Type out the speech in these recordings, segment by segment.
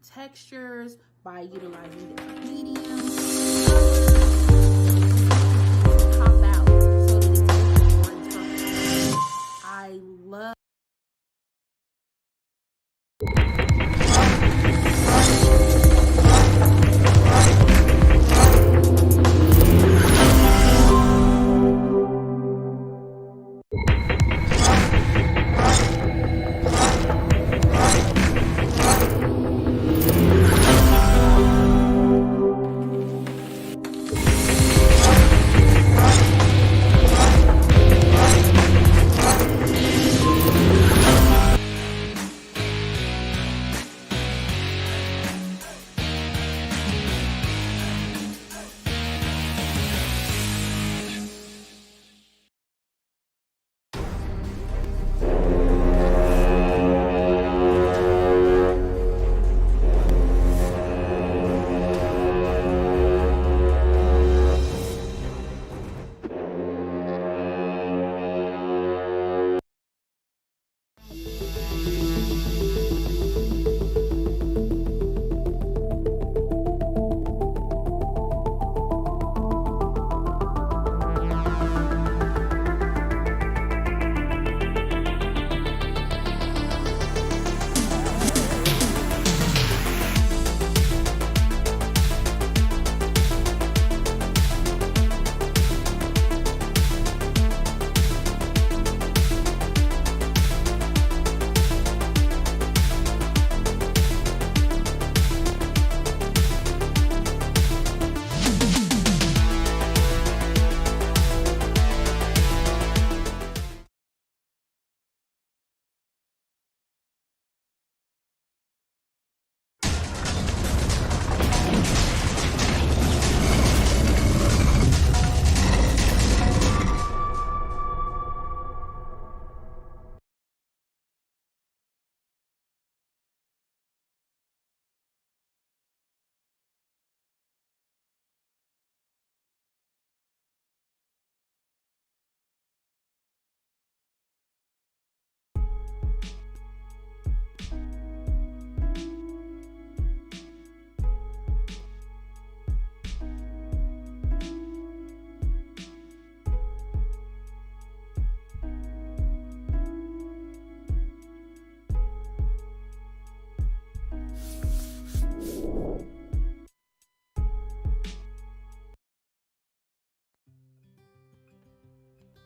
textures, by utilizing different mediums. Pop out so that it's different for interpretation. I love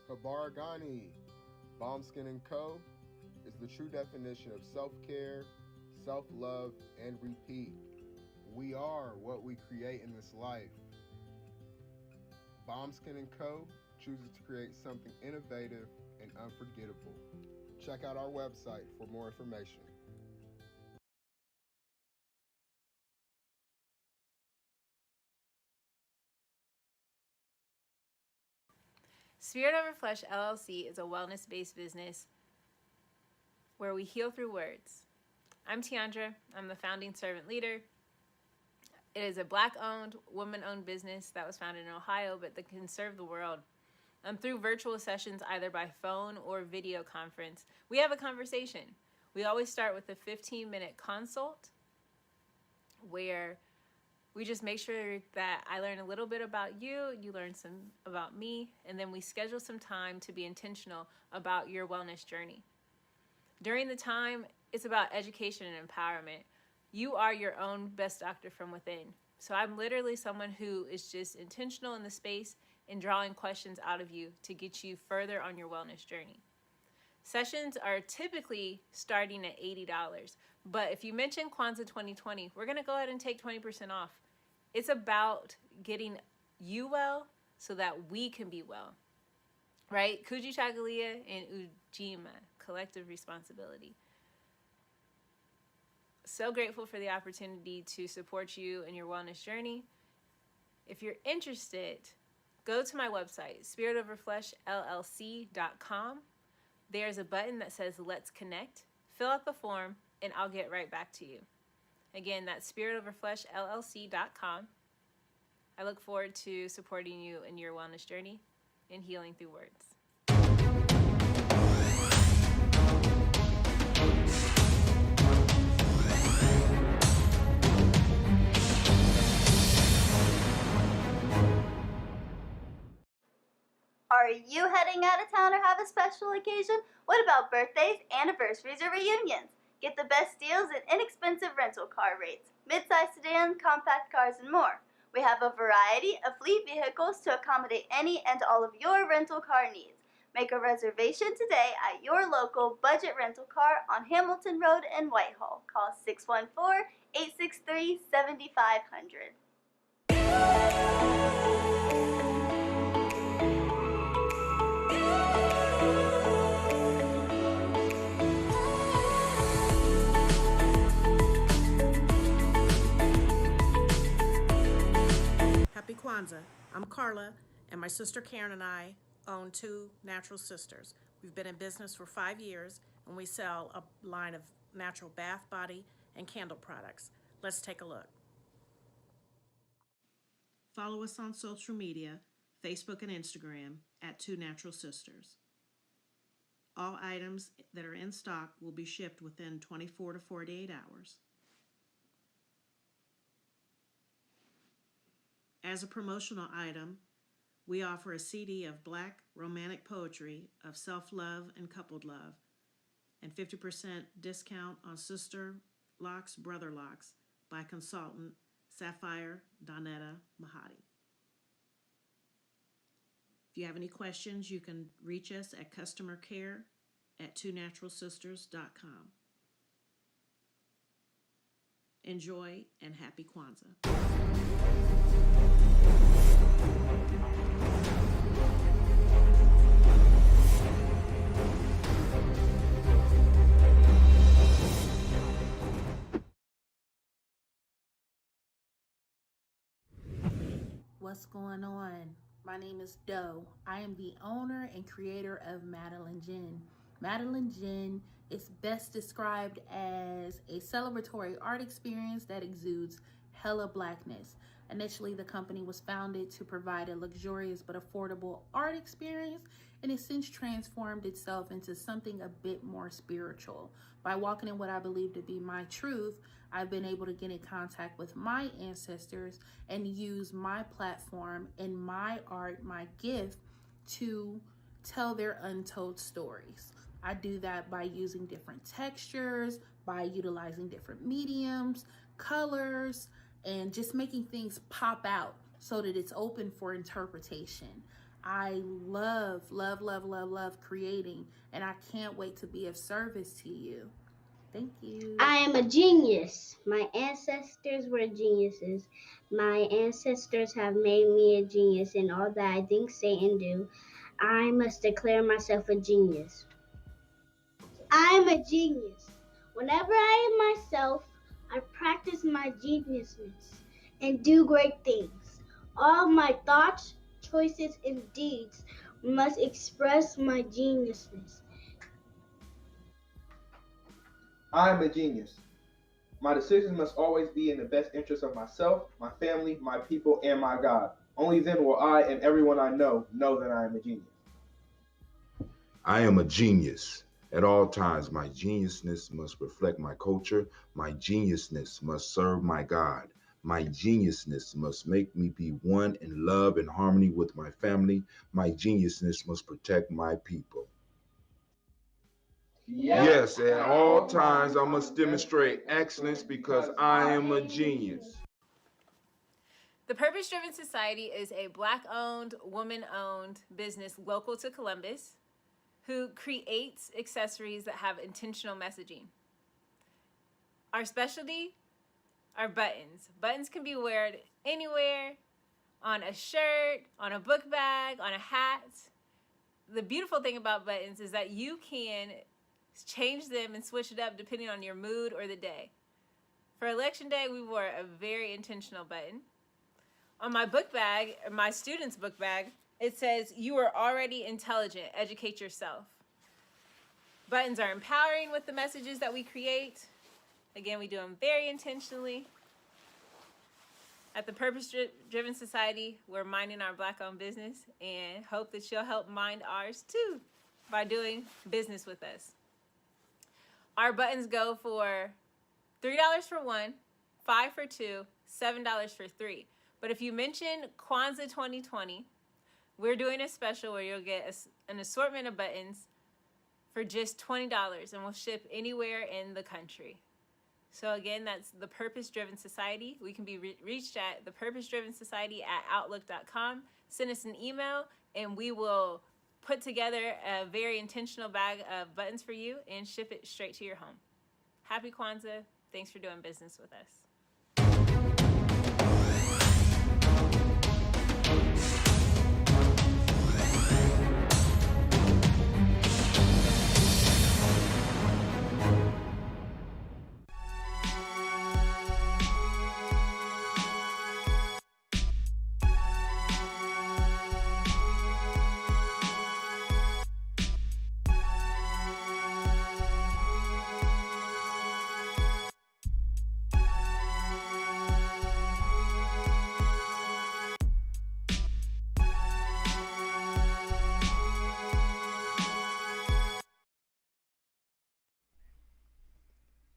Habaragani, Bomb Skin & Co. is the true definition of self-care, self-love, and repeat. We are what we create in this life. Bomb Skin & Co. chooses to create something innovative and unforgettable. Check out our website for more information. Spirit Over Flesh LLC is a wellness-based business where we heal through words. I'm Tiandra. I'm the founding servant leader. It is a Black-owned, woman-owned business that was founded in Ohio, but that can serve the world. Through virtual sessions, either by phone or video conference, we have a conversation. We always start with a 15-minute consult where we just make sure that I learn a little bit about you, you learn some about me, and then we schedule some time to be intentional about your wellness journey. During the time, it's about education and empowerment. You are your own best doctor from within. So I'm literally someone who is just intentional in the space and drawing questions out of you to get you further on your wellness journey. Sessions are typically starting at $80, but if you mention Kwanzaa 2020, we're gonna go ahead and take 20% off. It's about getting you well so that we can be well, right? Kujichagulia and Ujamaa, collective responsibility. So grateful for the opportunity to support you in your wellness journey. If you're interested, go to my website, spiritoverfleshllc.com. There's a button that says Let's Connect. Fill out the form and I'll get right back to you. Again, that's spiritoverfleshllc.com. I look forward to supporting you in your wellness journey and healing through words. Are you heading out of town or have a special occasion? What about birthdays, anniversaries, or reunions? Get the best deals and inexpensive rental car rates, midsize sedans, compact cars, and more. We have a variety of fleet vehicles to accommodate any and all of your rental car needs. Make a reservation today at your local budget rental car on Hamilton Road in Whitehall. Call 614-863-7500. Happy Kwanzaa. I'm Carla, and my sister Karen and I own Two Natural Sisters. We've been in business for 5 years, and we sell a line of natural bath, body, and candle products. Let's take a look. Follow us on social media, Facebook and Instagram, at Two Natural Sisters. All items that are in stock will be shipped within 24 to 48 hours. As a promotional item, we offer a CD of Black romantic poetry of self-love and coupled love, and 50% discount on Sister Locks, Brother Locks by consultant Sapphire Donetta Mahadi. If you have any questions, you can reach us at customercare@twonaturalsisters.com. Enjoy and happy Kwanzaa. What's going on? My name is Doe. I am the owner and creator of Madeline Gin. Madeline Gin is best described as a celebratory art experience that exudes hella blackness. Initially, the company was founded to provide a luxurious but affordable art experience, and it's since transformed itself into something a bit more spiritual. By walking in what I believe to be my truth, I've been able to get in contact with my ancestors and use my platform and my art, my gift, to tell their untold stories. I do that by using different textures, by utilizing different mediums, colors, and just making things pop out so that it's open for interpretation. I love creating, and I can't wait to be of service to you. Thank you. I am a genius. My ancestors were geniuses. My ancestors have made me a genius in all that I think, say, and do. I must declare myself a genius. I am a genius. Whenever I am myself, I practice my geniusness and do great things. All my thoughts, choices, and deeds must express my geniusness. I am a genius. My decisions must always be in the best interest of myself, my family, my people, and my God. Only then will I and everyone I know that I am a genius. I am a genius. At all times, my geniusness must reflect my culture. My geniusness must serve my God. My geniusness must make me be one in love and harmony with my family. My geniusness must protect my people. Yes, at all times I must demonstrate excellence because I am a genius. The Purpose Driven Society is a Black-owned, woman-owned business local to Columbus who creates accessories that have intentional messaging. Our specialty are buttons. Buttons can be worn anywhere, on a shirt, on a book bag, on a hat. The beautiful thing about buttons is that you can change them and switch it up depending on your mood or the day. For election day, we wore a very intentional button. On my book bag, my student's book bag, it says, "You are already intelligent, educate yourself." Buttons are empowering with the messages that we create. Again, we do them very intentionally. At the Purpose Driven Society, we're minding our Black-owned business and hope that you'll help mind ours too by doing business with us. Our buttons go for $3 for one, $5 for two, $7 for three. But if you mention Kwanzaa 2020, we're doing a special where you'll get an assortment of buttons for just $20, and we'll ship anywhere in the country. So again, that's the Purpose Driven Society. We can be reached at thepurposedrivensociety@outlook.com. Send us an email, and we will put together a very intentional bag of buttons for you and ship it straight to your home. Happy Kwanzaa. Thanks for doing business with us.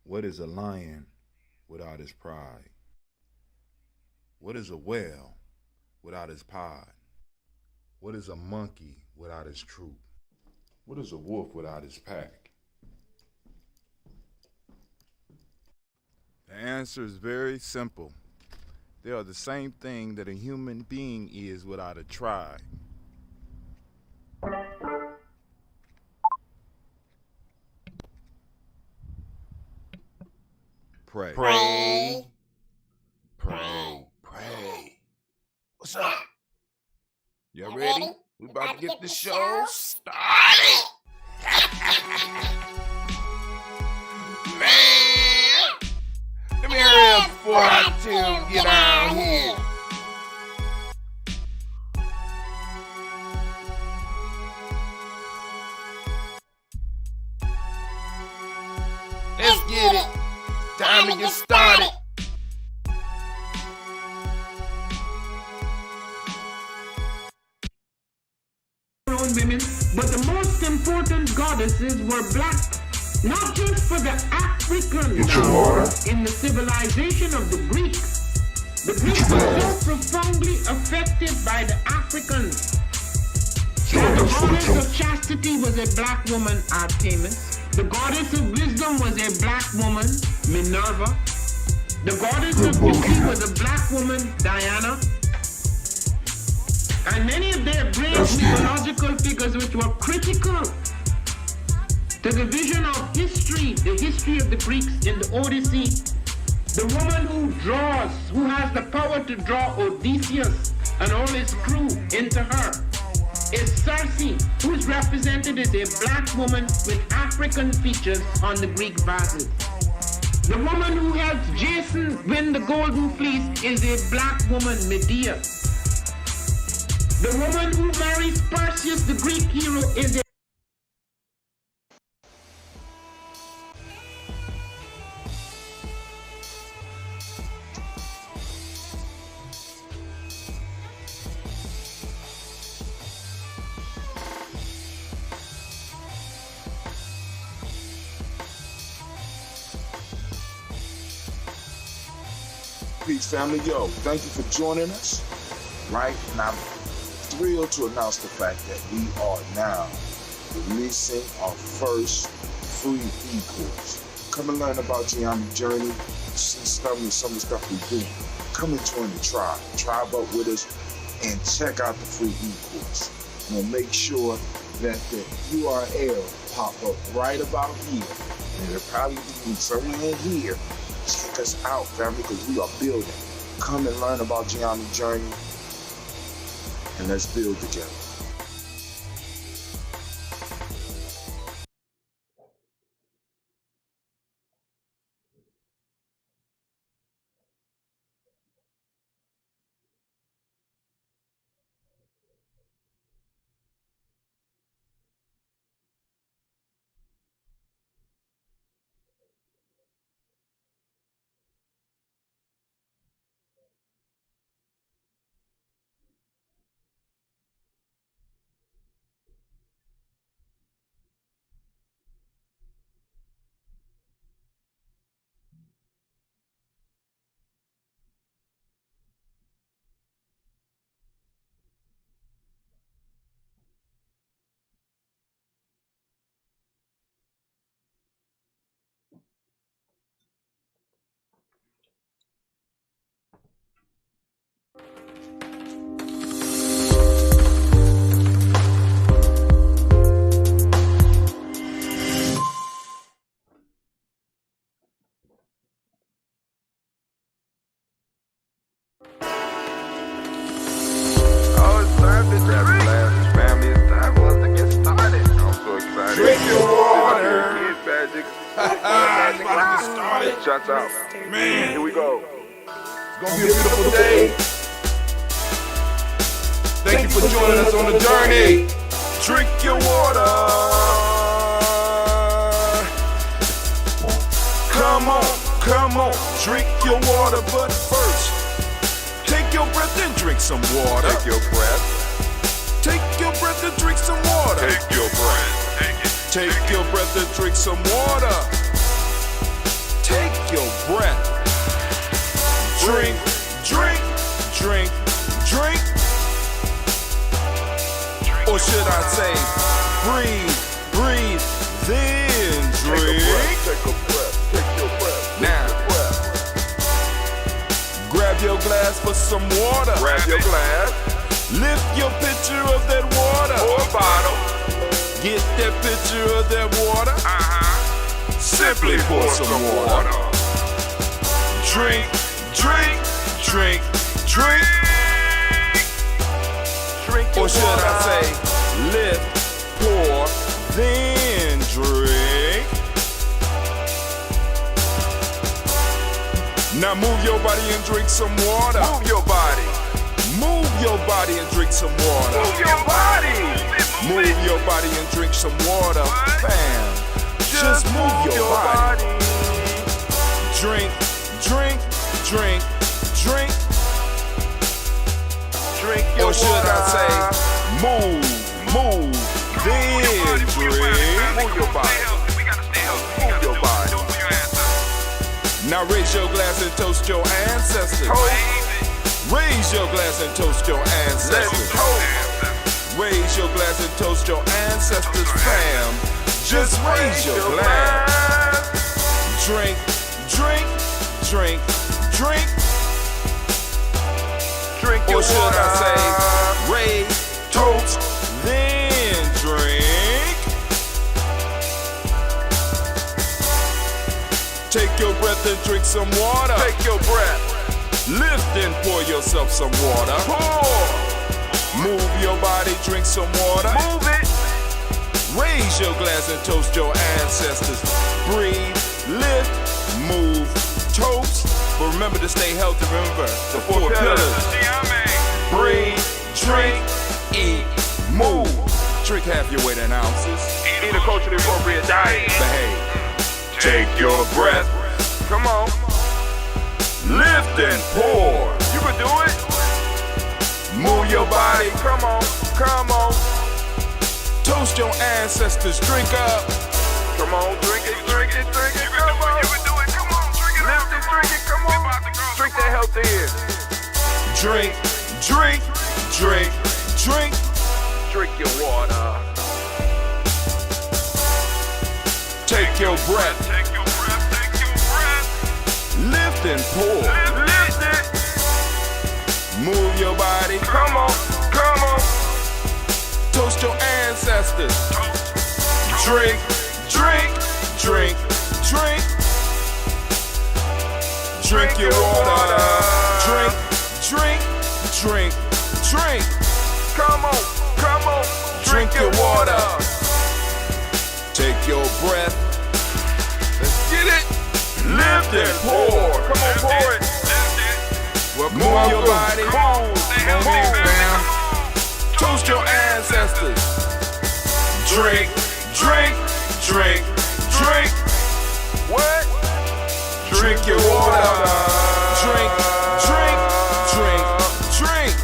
What is a lion without his pride? What is a whale without his pod? What is a monkey without his troop? What is a wolf without his pack? The answer is very simple. They are the same thing that a human being is without a tribe. Pray. Pray. Pray. Pray. What's up? Y'all ready? We about to get the show started. Man! Let me hurry up before I tell you get out here. Let's get it. Time to get started. Women, but the most important goddesses were black, not just for the Africans. In the civilization of the Greeks, the Greeks were so profoundly affected by the Africans. The goddess of chastity was a black woman, Artemis. The goddess of wisdom was a black woman, Minerva. The goddess of beauty was a black woman, Diana. And many of their great mythological figures which were critical to the vision of history, the history of the Greeks in the Odyssey. The woman who draws, who has the power to draw Odysseus and all his crew into her, is Circe, who is represented as a black woman with African features on the Greek vases. The woman who helps Jason win the Golden Fleece is a black woman, Medea. The woman who marries Perseus, the Greek hero, is a Peace, family. Yo, thank you for joining us. Right? And I'm thrilled to announce the fact that we are now releasing our first free e-course. Come and learn about Ujamaa journey, see some of the stuff we do. Come and join the tribe. Tribe up with us and check out the free e-course. And we'll make sure that the URL pop up right about here. And it'll probably be somewhere in here. Check us out, family, because we are building. Come and learn about Ujamaa journey, and let's build together. Shots out. Man, Here we go. it's gonna be a beautiful day. Thank you for joining us on the journey. Drink your water. Come on, drink your water, but first, take your breath and drink some water. Take your breath. Take your breath and drink some water. Take your breath. Take your breath and drink some water. Take your breath. Drink, drink, drink, drink. Or should I say, breathe, breathe, then drink. Take a breath. Take your breath. Now, grab your glass for some water. Grab your glass Lift your pitcher of that water. or bottle. Get that pitcher of that water. Simply pour some water. Drink, drink, drink, drink. Drink your Or should water. I say, lift, pour, then drink. Now move your body and drink some water. Move your body. Move your body and drink some water. Move your body. Move your body and drink some water. Bam. Just move your body. Drink, drink, drink, drink. Drink your Or should water. I say, move, then drink. Move your body. Move your body. Now raise your glass and toast your ancestors. Raise your glass and toast your Let's ancestors. toast. Raise your glass and toast your ancestors, fam. Just raise your glass. Drink, drink, drink, drink. Drink your Or should water. I say, raise, toast, then drink. Take your breath and drink some water. Take your breath. Lift and pour yourself some water. Pour. Move your body, drink some water. Move it. Raise your glass and toast your ancestors. Breathe, lift, move, toast. But remember to stay healthy. Remember the four pillars. Breathe, drink, eat, move. Drink half your weight in ounces. Eat a culturally appropriate diet. Behave. Take your breath. Come on. Lift and pour. You can do it. Move your body. Come on. Come on. Toast your ancestors. Drink up. Come on. Drink it. Drink it. Drink it. Come on. You can do it. Come on. Drink it. Lift it. Drink it. Come on. Drink that health in. Drink, drink, drink, drink. Drink your water. Take your breath. Take your breath. Take your breath. Lift and pour. Lift it. Move your body. Come on. Come on. Toast your ancestors. Drink, drink, drink, drink. Drink your water. Drink, drink, drink, drink. Come on. Come on. Drink your water. Take your breath. Let's get it. Lift and pour. Come on, pour it. Move your body. Move, fam. Toast your ancestors. Drink, drink, drink, drink. What? Drink your water. Drink, drink, drink, drink.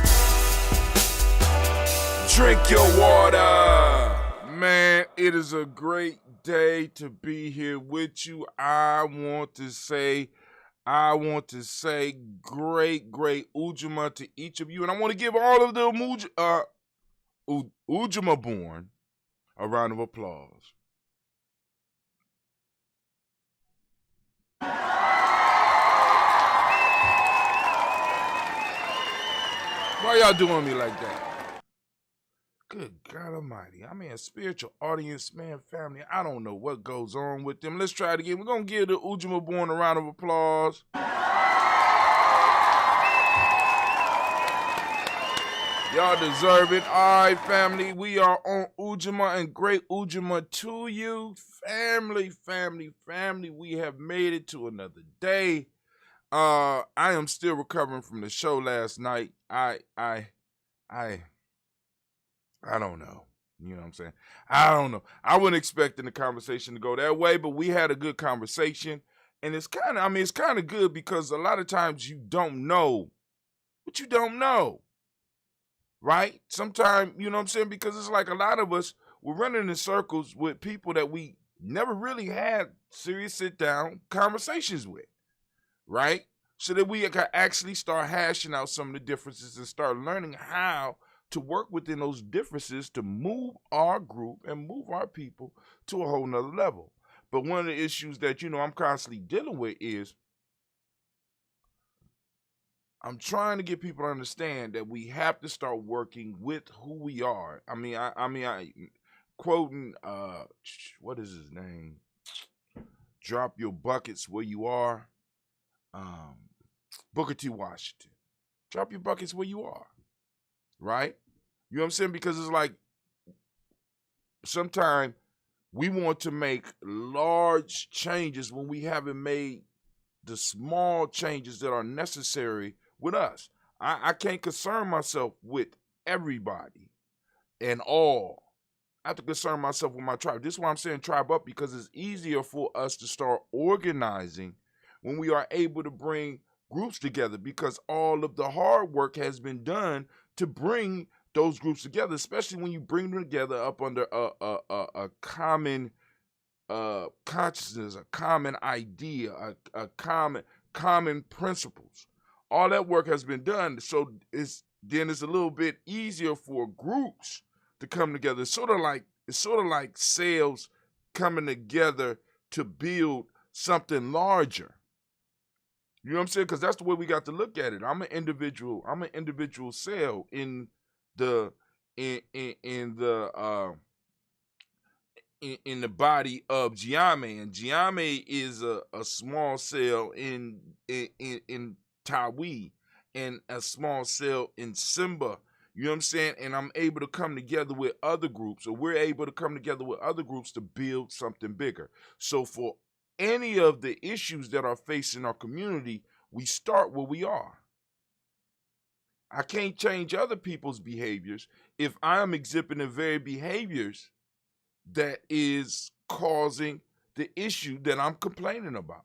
Drink your water. Man, it is a great day to be here with you. I want to say great Ujamaa to each of you. And I want to give all of the Ujamaa born a round of applause. Why y'all doing me like that? Good God Almighty. I mean, a spiritual audience, man, family. I don't know what goes on with them. Let's try it again. We're going to give the Ujamaa born a round of applause. Y'all deserve it. All right, family. We are on Ujamaa, and great Ujamaa to you. Family. We have made it to another day. I am still recovering from the show last night. I don't know. You know what I'm saying? I don't know. I wasn't expecting the conversation to go that way, but we had a good conversation. And it's kind of good because a lot of times you don't know what you don't know. Right? Sometimes, you know what I'm saying? Because it's like a lot of us, we're running in circles with people that we never really had serious sit down conversations with. Right? So that we can actually start hashing out some of the differences and start learning how to work within those differences to move our group and move our people to a whole nother level. But one of the issues that, I'm constantly dealing with is I'm trying to get people to understand that we have to start working with who we are. I quoting what is his name? Drop your buckets where you are. Booker T. Washington. Drop your buckets where you are. Right? You know what I'm saying? Because it's like sometimes we want to make large changes when we haven't made the small changes that are necessary with us. I can't concern myself with everybody and all. I have to concern myself with my tribe. This is why I'm saying tribe up, because it's easier for us to start organizing when we are able to bring groups together, because all of the hard work has been done to bring those groups together, especially when you bring them together up under a common consciousness, a common idea, a common principles. All that work has been done, so it's a little bit easier for groups to come together. It's sort of like cells coming together to build something larger. You know what I'm saying? Because that's the way we got to look at it. I'm an individual cell in the body of Ujamaa, and Ujamaa is a small cell in Tawi and a small cell in Simba. You know what I'm saying? And I'm able to come together with other groups, or we're able to come together with other groups to build something bigger. So for any of the issues that are facing our community, we start where we are. I can't change other people's behaviors if I am exhibiting very behaviors that is causing the issue that I'm complaining about.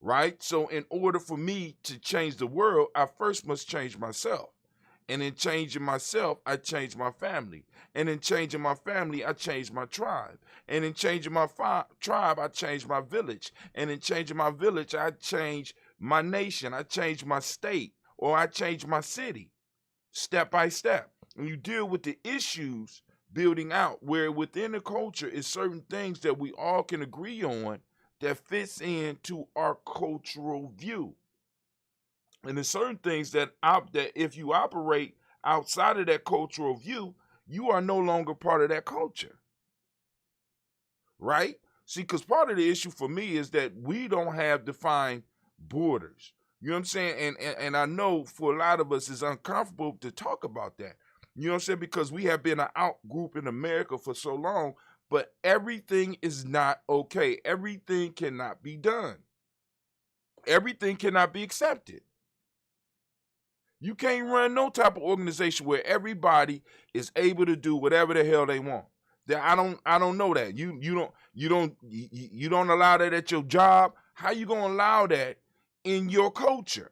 Right? So in order for me to change the world, I first must change myself. And in changing myself, I change my family. And in changing my family, I change my tribe. And in changing my tribe, I change my village. And in changing my village, I change my nation. I change my state, or I change my city, step by step. And you deal with the issues building out, where within the culture is certain things that we all can agree on that fits into our cultural view. And there's certain things that if you operate outside of that cultural view, you are no longer part of that culture. Right? See, because part of the issue for me is that we don't have defined borders. You know what I'm saying? And I know for a lot of us it's uncomfortable to talk about that. You know what I'm saying? Because we have been an out group in America for so long, but everything is not okay. Everything cannot be done. Everything cannot be accepted. You can't run no type of organization where everybody is able to do whatever the hell they want. I don't know that. You don't allow that at your job. How you gonna allow that in your culture?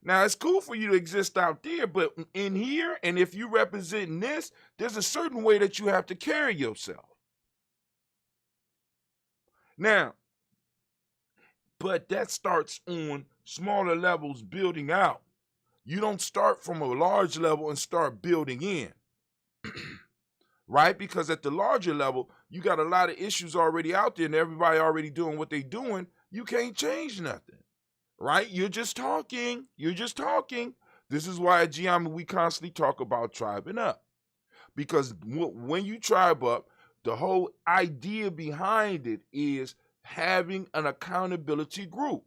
Now, it's cool for you to exist out there, but in here, and if you represent this, there's a certain way that you have to carry yourself. Now, but that starts on smaller levels building out. You don't start from a large level and start building in. Right? Because at the larger level, you got a lot of issues already out there and everybody already doing what they doing. You can't change nothing. Right? You're just talking. This is why at Ujamaa we constantly talk about tribing up. Because when you tribe up, the whole idea behind it is having an accountability group.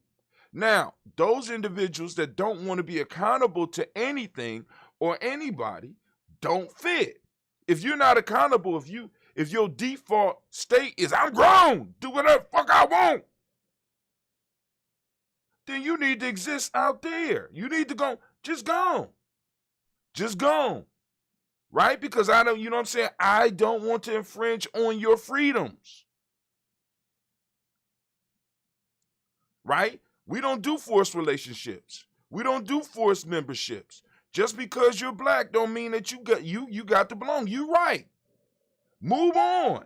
Now, those individuals that don't want to be accountable to anything or anybody don't fit. If you're not accountable, if your default state is I'm grown, do whatever the fuck I want, then you need to exist out there. You need to go, just go. Just go. Right? Because I don't, you know what I'm saying? I don't want to infringe on your freedoms. Right? We don't do forced relationships. We don't do forced memberships. Just because you're black don't mean that you got to belong. You right. Move on.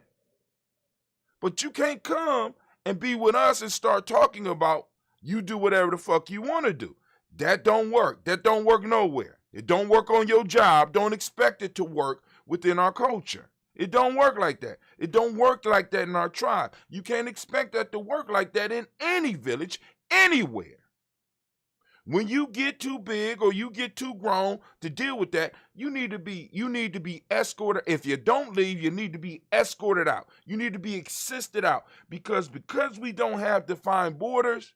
But you can't come and be with us and start talking about you do whatever the fuck you want to do. That don't work. That don't work nowhere. It don't work on your job. Don't expect it to work within our culture. It don't work like that. It don't work like that in our tribe. You can't expect that to work like that in any village, anywhere. When you get too big or you get too grown to deal with that, you need to be escorted. If you don't leave, you need to be escorted out. You need to be assisted out because we don't have defined borders,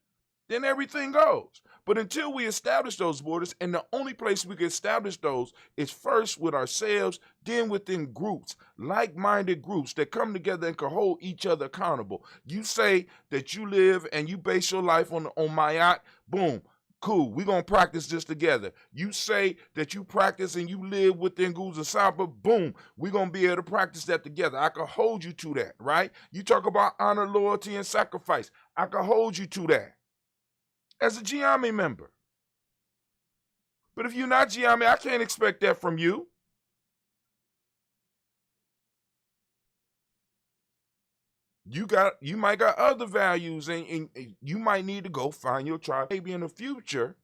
then everything goes. But until we establish those borders, and the only place we can establish those is first with ourselves, then within groups, like-minded groups that come together and can hold each other accountable. You say that you live and you base your life on my yacht, boom. Cool, we're going to practice this together. You say that you practice and you live within Goose and Saba, boom, we're going to be able to practice that together. I can hold you to that, right? You talk about honor, loyalty, and sacrifice. I can hold you to that as a Ujamaa member. But if you're not Ujamaa, I can't expect that from you. You might got other values and you might need to go find your tribe. Maybe in the future,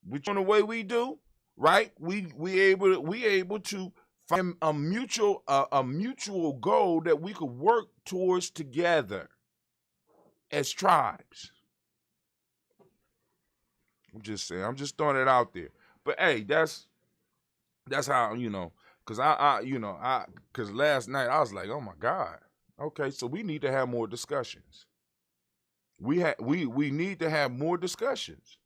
which on the way we do, right? We able to find a mutual goal that we could work towards together as tribes. I'm just saying, I'm just throwing it out there. But hey, that's how, cause cause last night I was like, oh my God. Okay, so we need to have more discussions. We need to have more discussions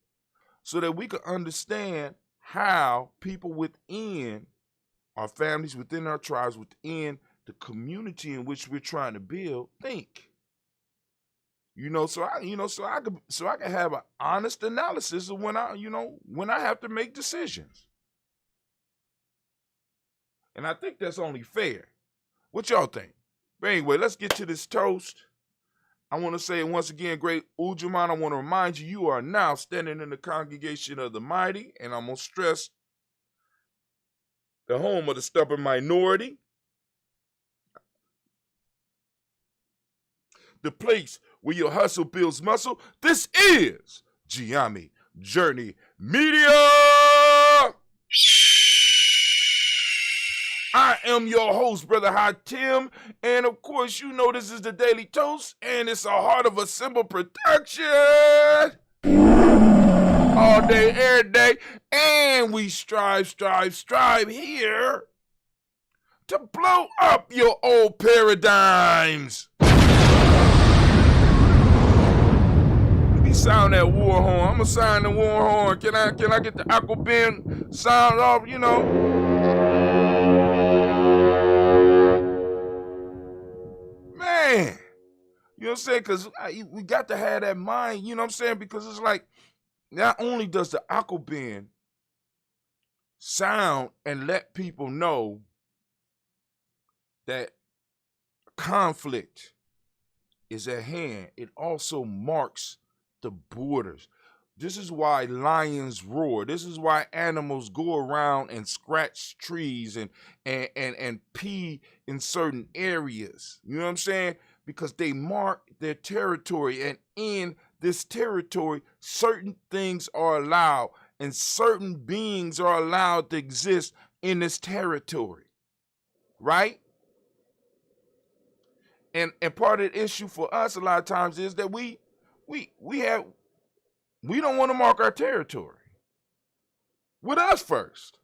so that we can understand how people within our families, within our tribes, within the community in which we're trying to build think. So I can have an honest analysis of when I have to make decisions. And I think that's only fair. What y'all think? But anyway, let's get to this toast. I want to say once again, great Ujamaa, I want to remind you, you are now standing in the congregation of the mighty, and I'm going to stress the home of the stubborn minority. The place where your hustle builds muscle. This is Ujamaa Journey Media. I am your host, Brother Hatim, and of course, this is the Daily Toast, and it's a Heart of a Symbol production. All day, every day, and we strive here to blow up your old paradigms. Let me sound that war horn. I'm gonna sound the war horn. Can I get the Aquabin sound off, Man, you know what I'm saying? Because we got to have that mind, you know what I'm saying? Because it's like, not only does the Aquabin sound and let people know that conflict is at hand, it also marks the borders. This is why lions roar. This is why animals go around and scratch trees and pee in certain areas. You know what I'm saying? Because they mark their territory, and in this territory, certain things are allowed, and certain beings are allowed to exist in this territory, right? And part of the issue for us a lot of times is that we don't want to mark our territory with us first.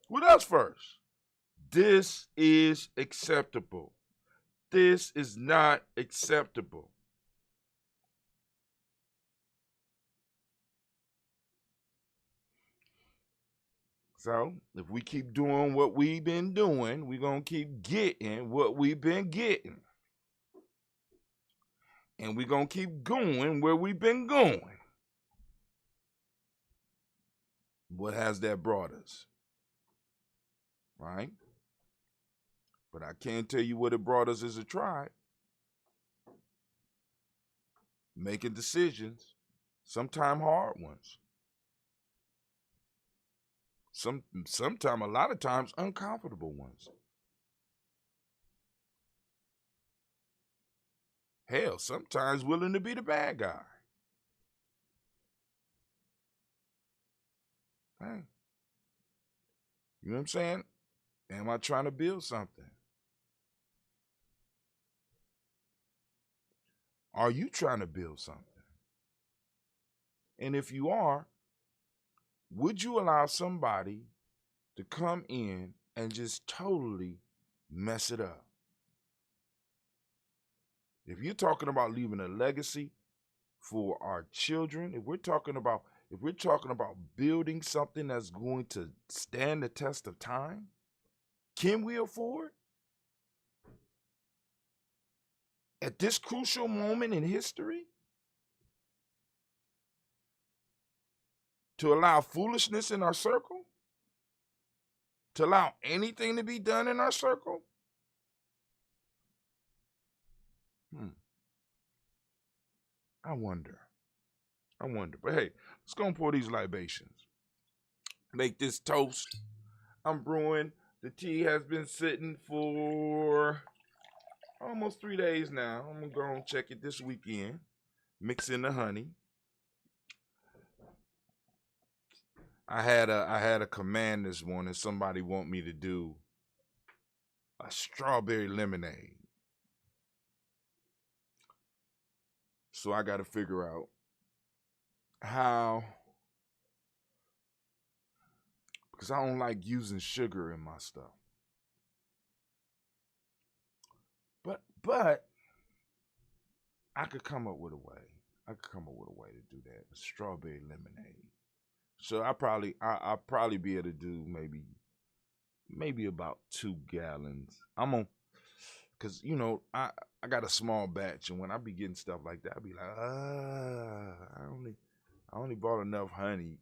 With us first. This is acceptable. This is not acceptable. So if we keep doing what we've been doing, we're going to keep getting what we've been getting. And we're going to keep going where we've been going. What has that brought us? Right? But I can't tell you what it brought us as a tribe. Making decisions, sometimes hard ones. Sometimes, a lot of times, uncomfortable ones. Hell, sometimes willing to be the bad guy. Hey, you know what I'm saying? Am I trying to build something? Are you trying to build something? And if you are, would you allow somebody to come in and just totally mess it up? If you're talking about leaving a legacy for our children, if we're talking about building something that's going to stand the test of time, can we afford at this crucial moment in history to allow foolishness in our circle? To allow anything to be done in our circle? I wonder. But hey, let's go and pour these libations. Make this toast. I'm brewing. The tea has been sitting for almost 3 days now. I'm gonna go and check it this weekend. Mix in the honey. I had a command this morning. Somebody want me to do a strawberry lemonade. So I got to figure out how, because I don't like using sugar in my stuff. But I could come up with a way. To do that. A strawberry lemonade. So I'll probably be able to do maybe about 2 gallons. Cause I got a small batch, and when I be getting stuff like that, I be like, I only bought enough honey,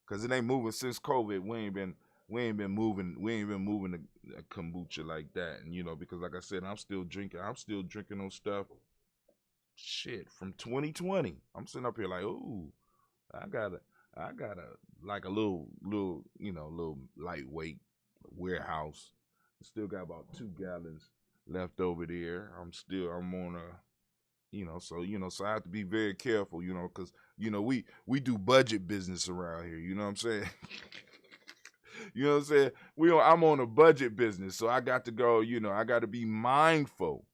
cause it ain't moving since COVID. We ain't been moving the kombucha like that, and because like I said, I'm still drinking those stuff. Shit, from 2020. I'm sitting up here like, ooh, I got a like a little lightweight warehouse. Still got about 2 gallons left over there. I'm on so I have to be very careful, because we do budget business around here. You know what I'm saying? You know what I'm saying? I'm on a budget business, so I got to go. I got to be mindful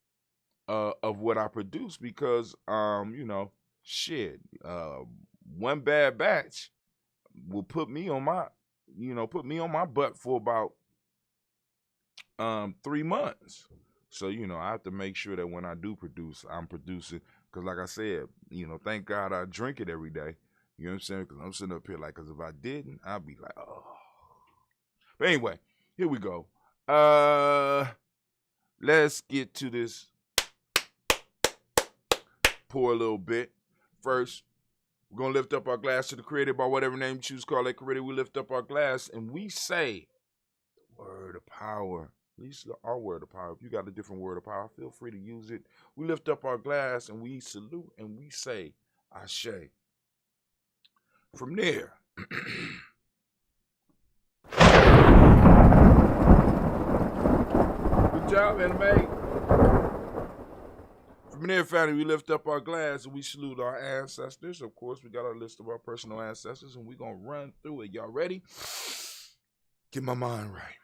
of what I produce because one bad batch will put me on my butt for about 3 months. So I have to make sure that when I do produce, I'm producing, because like I said, thank God I drink it every day. You know what I'm saying? Because I'm sitting up here like, because if I didn't, I'd be like, oh. But anyway, here we go. Let's get to this. Pour a little bit. First, we're going to lift up our glass to the Creator by whatever name you choose to call that Creator. We lift up our glass and we say, word of power. At least our word of power. If you got a different word of power, feel free to use it. We lift up our glass and we salute and we say, Ashe. From there, good job, anime. From there, family, we lift up our glass and we salute our ancestors. Of course, we got our list of our personal ancestors and we're going to run through it. Y'all ready? Get my mind right.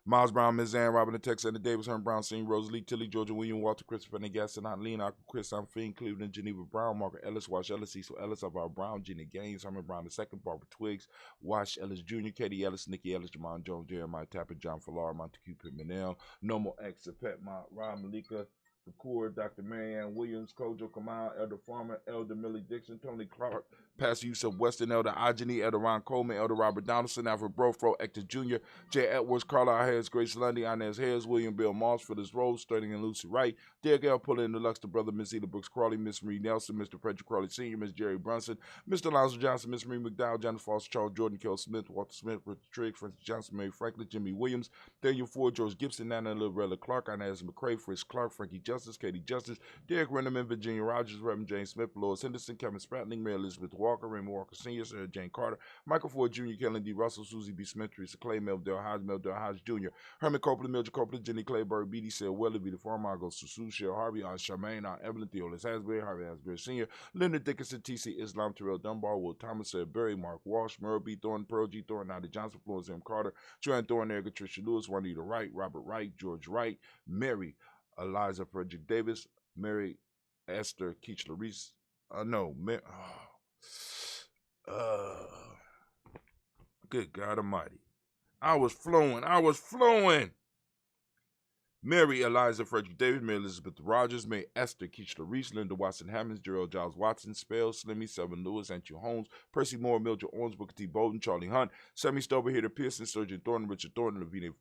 Miles Brown, Ms. Ann, Robin, the Texas, and the Davis, Herm Brown, Senior, Rosalie, Tilly, Georgia, William, Walter, Christopher, and Gaston, Aunt Lean, Uncle Chris, I'm Fiend, Cleveland, Geneva Brown, Margaret Ellis, Wash Ellis, Cecil Ellis, Alvar Brown, Jenny Gaines, Herman Brown II, Barbara Twiggs, Wash Ellis Jr., Katie Ellis, Nikki Ellis, Jamon Jones, Jeremiah Tapper, John Fallar, Montague Pitt Manel, Normal X, Pet Rob Malika, Shakur, Dr. Marianne Williams, Kojo Kamal, Elder Farmer, Elder Millie Dixon, Tony Clark, Pastor Yusuf Weston, Elder Ajani, Elder Ron Coleman, Elder Robert Donaldson, Alfred Brofro, Hector Jr., J. Edwards, Carla Harris, Grace Lundy, Inez Harris, William Bill Moss, Phyllis Rose, Sterling and Lucy Wright, Derek L. Puller and Deluxe, the brother, Miss Eda Brooks Crawley, Miss Marie Nelson, Mr. Frederick Crawley Sr., Miss Jerry Brunson, Mr. Alonzo Johnson, Miss Marie McDowell, Jonathan Foster, Charles Jordan, Kel Smith, Walter Smith, Richard Trigg, Francis Johnson, Mary Franklin, Jimmy Williams, Daniel Ford, George Gibson, Nana Lorella Clark, Inez McCrae, Fritz Clark, Frankie Justice, Katie Justice, Derek Renneman, Virginia Rogers, Reverend James Smith, Lois Henderson, Kevin Spratling, Mary Elizabeth Walker, Raymond Walker Sr., Sarah Jane Carter, Michael Ford Jr., Kellen D. Russell, Susie B. Smith, Teresa Clay, Meldell Hodge Jr., Herman Copeland, Mildred Copeland, Jenny Clayburg, B.D. Sale, Welly, B. the Farmer, Go Susu, Cheryl Harvey, Aunt Charmaine, Aunt Evelyn, Theolis Hasbury, Harvey Hasbury Sr., Leonard Dickinson, T.C. Islam, Terrell Dunbar, Will Thomas, Sarah Berry, Mark Walsh, Merle B. Thornton, Pearl G. Thornton, Nadia Johnson, Florence M. Carter, Joanne Thornton, Tricia Lewis, Juanita Wright, Robert Wright, George Wright, Mary, Eliza Frederick Davis, Mary Esther Keachler Reese, good God Almighty. I was flowing. Mary Eliza Frederick Davis, Mary Elizabeth Rogers, May Esther Keachler Reese, Linda Watson Hammonds, Gerald Giles Watson, Spell, Slimmy, Selvin Lewis, Andrew Holmes, Percy Moore, Mildred Owens, Booker T. Bolden, Charlie Hunt, Sammy Stover, Hader Pearson, Surgeon Thornton, Richard Thornton, Lavinia.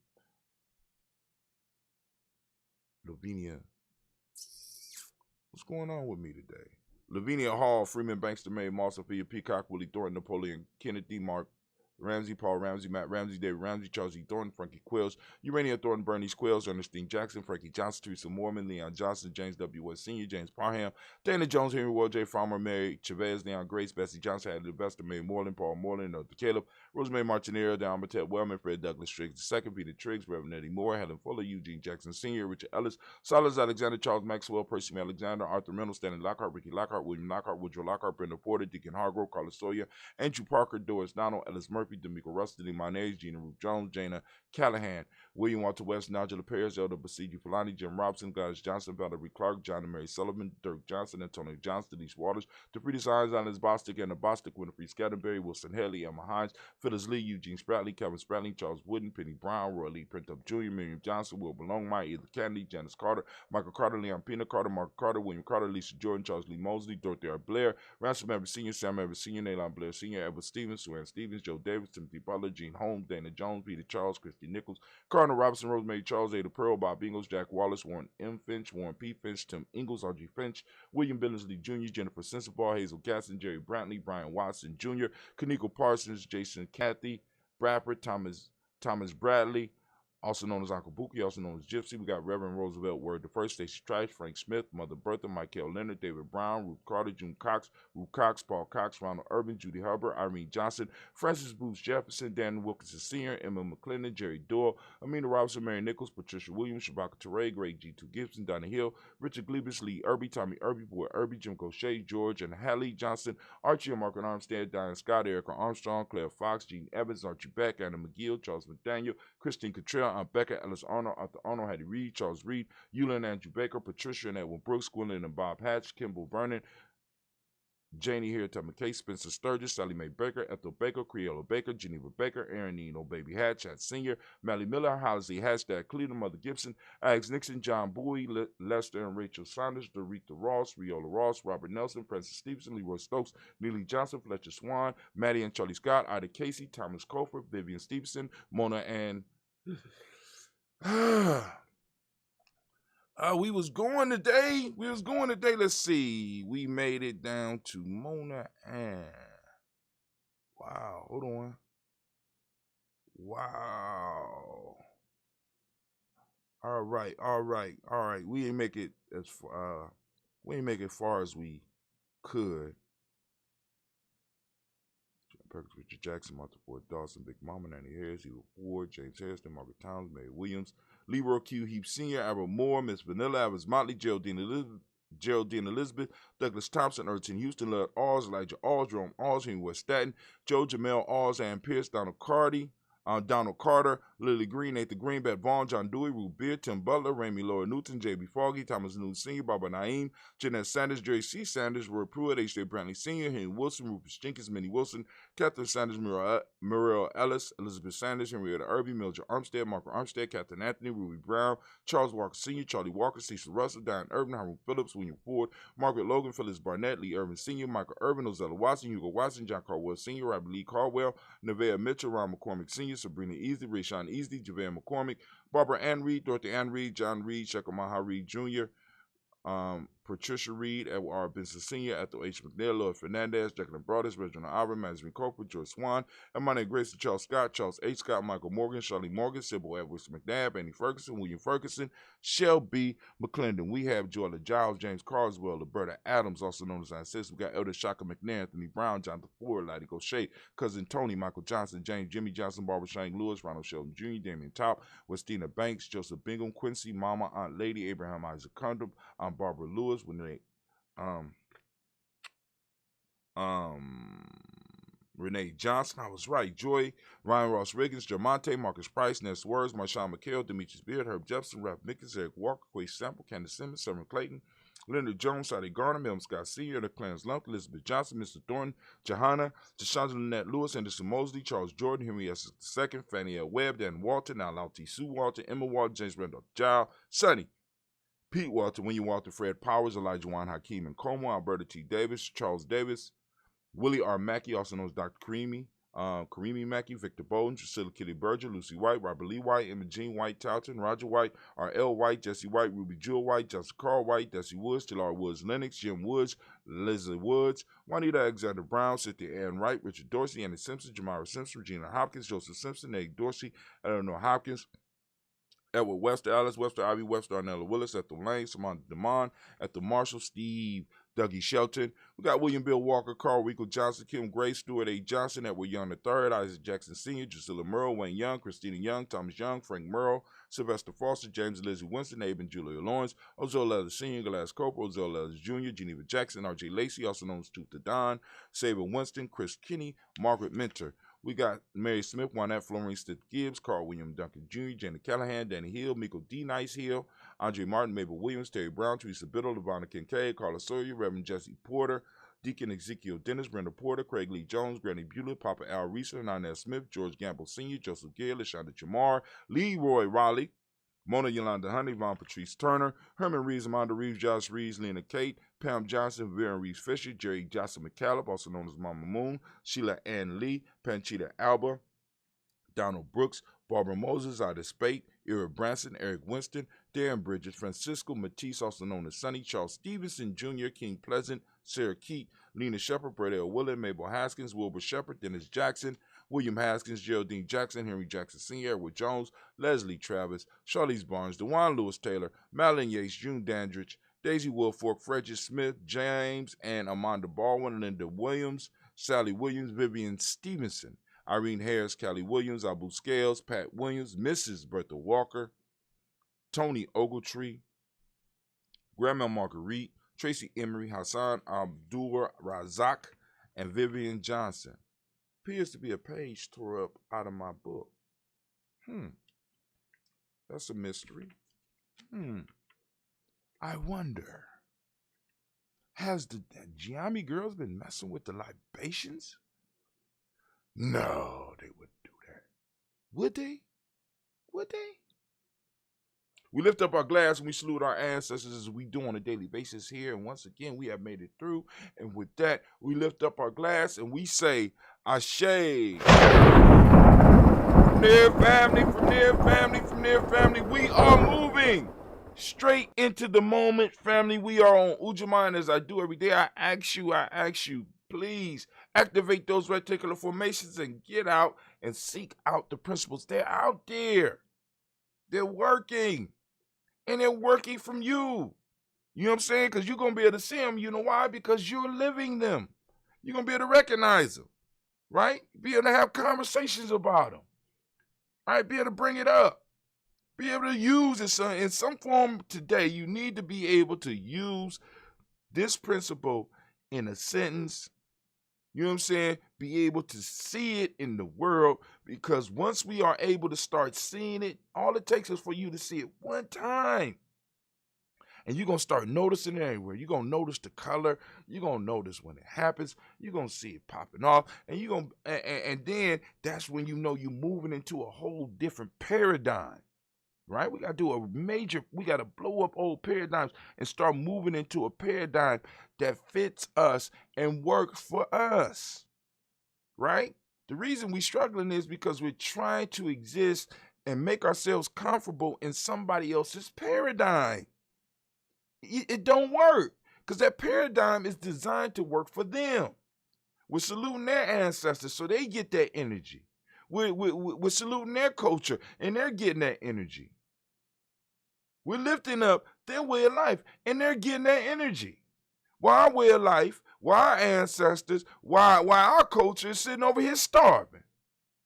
What's going on with me today? Lavinia Hall, Freeman Bankston, May Moss, Sophia Peacock, Willie Thornton, Napoleon Kennedy, Mark Ramsey, Paul Ramsey, Matt Ramsey, David Ramsey, Charles E. Thornton, Frankie Quills, Urania Thornton, Bernice Quills, Ernestine Jackson, Frankie Johnson, Teresa Mormon, Leon Johnson, James W. West Sr., James Parham, Dana Jones, Henry Ward, J. Farmer, Mary Chavez, Leon Grace, Bessie Johnson, Adley Vester, May Moreland, Paul Moreland, Arthur Caleb, Rosemary Martinero, Don Matette Wellman, Fred Douglas Triggs II, Peter Triggs, Reverend Eddie Moore, Helen Fuller, Eugene Jackson Sr., Richard Ellis, Silas Alexander, Charles Maxwell, Percy Alexander, Arthur Reynolds, Stanley Lockhart, Ricky Lockhart, William Lockhart, Woodrow Lockhart, Brenda Porter, Deacon Hargrove, Carlos Sawyer, Andrew Parker, Doris Donald, Ellis Murphy, D'Amico Rusty, Mayonnaise, Gina Ruth Jones, Jana Callahan, William Walter West, Nigel Perez, Elder Basiji Fulani, Jim Robson, Gladys Johnson, Valerie Clark, John and Mary Sullivan, Dirk Johnson, Antonio Johnston, Denise Waters, DeFrida Sines, Alice Bostic, Anna Bostic, Winifred Scatterberry, Wilson Haley, Emma Hines, Phyllis Lee, Eugene Spratley, Kevin Spratley, Charles Wooden, Penny Brown, Roy Lee Printup Jr., Miriam Johnson, Will Belong, Maya Either Kennedy, Janice Carter, Michael Carter, Leon Pina Carter, Mark Carter, William Carter, Lisa Jordan, Charles Lee Mosley, Dorothy R. Blair, Ransom Evans Sr., Sam Evans Sr., Naylon Blair Sr., Edward Stevens, Suann Stevens, Joe Davis, Timothy Butler, Gene Holmes, Dana Jones, Peter Charles, Christy Nichols, Cardinal Robinson, Rosemary Charles, Ada Pearl, Bob Ingles, Jack Wallace, Warren M. Finch, Warren P. Finch, Tim Ingles, R.G. Finch, William Billingsley Jr., Jennifer Sensabaugh, Hazel Gaston, Jerry Brantley, Brian Watson Jr., Kaniko Parsons, Jason Cathy, Bradford, Thomas Bradley, also known as Uncle Buki, also known as Gypsy. We got Reverend Roosevelt Word the First, Stacey Trice, Frank Smith, Mother Bertha, Michael Leonard, David Brown, Ruth Carter, June Cox, Ruth Cox, Paul Cox, Ronald Urban, Judy Hubbard, Irene Johnson, Francis Bruce Jefferson, Dan Wilkinson Sr., Emma McClendon, Jerry Doyle, Amina Robinson, Mary Nichols, Patricia Williams, Shabaka Teray, Greg G2 Gibson, Donna Hill, Richard Glebus, Lee Irby, Tommy Irby, Boy Irby, Jim Gaucher, George and Hallie Johnson, Archie and Mark Armstead, Diane Scott, Erica Armstrong, Claire Fox, Gene Evans, Archie Beck, Anna McGill, Charles McDaniel, Christine Cottrell, Aunt Becca, Ellis Arnold, Arthur Arnold, Hattie Reed, Charles Reed, Eula and Andrew Baker, Patricia and Edwin Brooks, Gwendolyn and Bob Hatch, Kimball Vernon, Janie Harriet McKay, Spencer Sturgis, Sally Mae Baker, Ethel Baker, Creola Baker, Geneva Baker, Aaron Nino, Baby Hatch, Hatch Sr., Mally Miller, Halsey Hashtag Cleveland, Mother Gibson, Alex Nixon, John Bowie, Lester and Rachel Saunders, Dorita Ross, Riola Ross, Robert Nelson, Francis Stevenson, Leroy Stokes, Neely Johnson, Fletcher Swan, Maddie and Charlie Scott, Ida Casey, Thomas Colford, Vivian Stevenson, Mona and we was going today. Let's see. We made it down to Mona and wow. Hold on. Wow. All right. We ain't make it as far. We ain't make it far as we could. Perkins, Richard Jackson, Martha Ford Dawson, Big Mama, Nanny Harris, Eva Ward, James Harrison, Margaret Towns, Mary Williams, Leroy Q. Heap Sr., Aaron Moore, Miss Vanilla, Evans Motley, Geraldine Elizabeth, Douglas Thompson, Erton Houston, Lud Alls, Elijah Alls, Jerome Alls, Henry West Staten, Joe Jamel Alls, Ann Pierce, Donald Cardi, Donald Carter, Lily Green, Nathan Greenback, Vaughn, John Dewey, Ruth Beard, Tim Butler, Ramey Laura Newton, J.B. Foggy, Thomas Newton Sr., Barbara Naeem, Jeanette Sanders, Jerry C. Sanders, Roy Pruitt, H.J. Brantley Sr., Henry Wilson, Rufus Jenkins, Minnie Wilson, Catherine Sanders, Muriel Ellis, Elizabeth Sanders, Henrietta Irby, Mildred Armstead, Margaret Armstead, Captain Anthony, Ruby Brown, Charles Walker Sr., Charlie Walker, Cecil Russell, Diane Irvin, Hiram Phillips, William Ford, Margaret Logan, Phyllis Barnett, Lee Irvin Sr., Michael Irvin, Ozella Watson, Hugo Watson, John Caldwell Sr., Robert Lee Caldwell, Nevaeh Mitchell, Ron McCormick Sr., Sabrina Easley, Rayshawn Easley, JaVale McCormick, Barbara Ann Reed, Dorothy Ann Reed, John Reed, Shekamaha Reed Jr., Patricia Reed, Edward R. Benson Sr., Ethel H. McNair, Lloyd Fernandez, Jacqueline Broadus, Reginald Albert, Madison Copeland, Joyce Swan, Amanda Grace, Charles Scott, Charles H. Scott, Michael Morgan, Charlie Morgan, Sybil Edwards McNabb, Annie Ferguson, William Ferguson, Shelby McClendon. We have Joella Giles, James Carswell, Roberta Adams, also known as our sister. We got Elder Shaka McNair, Anthony Brown, Jonathan Ford, Lottie Gaucher, Cousin Tony, Michael Johnson, James Jimmy Johnson, Barbara Shane Lewis, Ronald Sheldon Jr., Damian Top, Westina Banks, Joseph Bingham, Quincy, Mama, Aunt Lady, Abraham Isaac Condom, Aunt Barbara Lewis, Renee Johnson, I was right, Joy, Ryan Ross Riggins, Jermonte, Marcus Price, Ness Words, Marshawn McHale, Demetrius Beard, Herb Jefferson, Ralph Mickens, Eric Walker, Quay Sample, Candace Simmons, Severn Clayton, Leonard Jones, Sadi Garner, Milton Scott Sr., the Clarence Lump, Elizabeth Johnson, Mr. Thornton, Johanna, Deshandra Lynette Lewis, Anderson Mosley, Charles Jordan, Henry S. II, Fannie L. Webb, Dan Walton, Now T. Sue Walton, Emma Walton, James Randolph Giles, Sonny, Pete Walter, William Walter, Fred Powers, Elijah Juan Hakeem and Como, Alberta T. Davis, Charles Davis, Willie R. Mackey, also known as Dr. Karimi Mackey, Victor Bowden, Drusilla Kitty Berger, Lucy White, Robert Lee White, Emma Jean White, Towton, Roger White, R.L. White, Jesse White, Ruby Jewel White, Justin Carl White, Desi Woods, Talar Woods Lennox, Jim Woods, Leslie Woods, Juanita Alexander Brown, Cynthia Ann Wright, Richard Dorsey, Annie Simpson, Jamara Simpson, Regina Hopkins, Joseph Simpson, Nate Dorsey, Eleanor Hopkins, Edward Webster, Alice Webster, Ivy Webster, Arnella Willis, Ethel Lane, Samantha DeMond, Ethel Marshall, Steve, Dougie Shelton. We got William Bill Walker, Carl Rico Johnson, Kim Gray, Stuart A. Johnson, Edward Young III, Isaac Jackson Sr., Drusilla Merle, Wayne Young, Christina Young, Thomas Young, Frank Merle, Sylvester Foster, James and Lizzie Winston, Abe and Julia Lawrence, Ozell Leathers Sr., Glass Cooper, Ozell Leathers Jr., Geneva Jackson, R.J. Lacey, also known as Tooth to Don, Saber Winston, Chris Kinney, Margaret Minter. We got Mary Smith, Juanette Florence Stitt Gibbs, Carl William Duncan Jr., Janet Callahan, Danny Hill, Miko D. Nice Hill, Andre Martin, Mabel Williams, Terry Brown, Teresa Biddle, Lavonna Kincaid, Carla Sawyer, Reverend Jesse Porter, Deacon Ezekiel Dennis, Brenda Porter, Craig Lee Jones, Granny Bewlett, Papa Al Reeser, Ninette Smith, George Gamble Sr., Joseph Gale, Lashonda Jamar, Leroy Raleigh, Mona Yolanda Honey, Von Patrice Turner, Herman Reeves, Amanda Reeves, Josh Reeves, Lena Kate, Pam Johnson, Vera Reeves Fisher, Jerry Johnson McCallum, also known as Mama Moon, Sheila Ann Lee, Panchita Alba, Donald Brooks, Barbara Moses, Ida Spate, Ira Branson, Eric Winston, Darren Bridges, Francisco Matisse, also known as Sonny, Charles Stevenson Jr., King Pleasant, Sarah Keat, Lena Shepard, Brett L. Willard, Mabel Haskins, Wilbur Shepard, Dennis Jackson, William Haskins, Geraldine Jackson, Henry Jackson Sr., Edward Jones, Leslie Travis, Charlize Barnes, DeJuan Lewis Taylor, Madeline Yates, June Dandridge, Daisy Woolfolk, Frederick Smith, James and Amanda Baldwin, Linda Williams, Sally Williams, Vivian Stevenson, Irene Harris, Callie Williams, Abu Scales, Pat Williams, Mrs. Bertha Walker, Tony Ogletree, Grandma Marguerite, Tracy Emery, Hassan Abdul Razak, and Vivian Johnson. Appears to be a page tore up out of my book. That's a mystery. I wonder, has the Giammi girls been messing with the libations? No, they wouldn't do that. Would they? Would they? We lift up our glass and we salute our ancestors as we do on a daily basis here. And once again, we have made it through. And with that, we lift up our glass and we say, Ashe. From near family, from near family, from near family, we are moving straight into the moment, family. We are on Ujamaa, and as I do every day, I ask you, please activate those reticular formations and get out and seek out the principles. They're out there. They're working. And they're working from you. You know what I'm saying? Because you're going to be able to see them. You know why? Because you're living them. You're going to be able to recognize them. Right? Be able to have conversations about them. Right? Be able to bring it up. Be able to use it in some form today. You need to be able to use this principle in a sentence, You know what I'm saying? Be able to see it in the world, because once we are able to start seeing it, all it takes is for you to see it one time. And you're going to start noticing it everywhere. You're going to notice the color. You're going to notice when it happens. You're going to see it popping off. And you're going to, and then that's when you know you're moving into a whole different paradigm, right? We got to we got to blow up old paradigms and start moving into a paradigm that fits us and works for us, right? The reason we're struggling is because we're trying to exist and make ourselves comfortable in somebody else's paradigm. It don't work, because that paradigm is designed to work for them. We're saluting their ancestors so they get that energy. We're saluting their culture and they're getting that energy. We're lifting up their way of life and they're getting that energy. Why our way of life, why our ancestors, why our culture is sitting over here starving?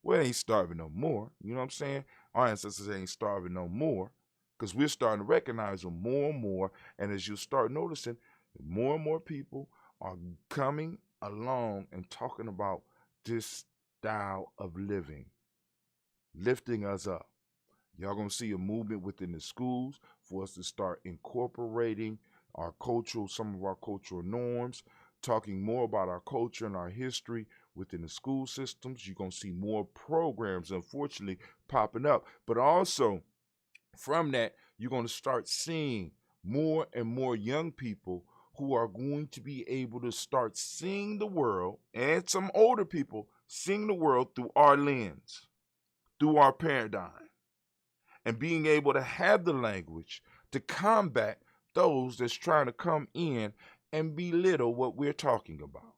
Well, it ain't starving no more. You know what I'm saying? Our ancestors ain't starving no more, because we're starting to recognize them more and more. And as you start noticing, more and more people are coming along and talking about this style of living, lifting us up. Y'all gonna see a movement within the schools for us to start incorporating some of our cultural norms, talking more about our culture and our history within the school systems. You're gonna see more programs, unfortunately, popping up. But also, from that, you're going to start seeing more and more young people who are going to be able to start seeing the world, and some older people seeing the world through our lens, through our paradigm, and being able to have the language to combat those that's trying to come in and belittle what we're talking about.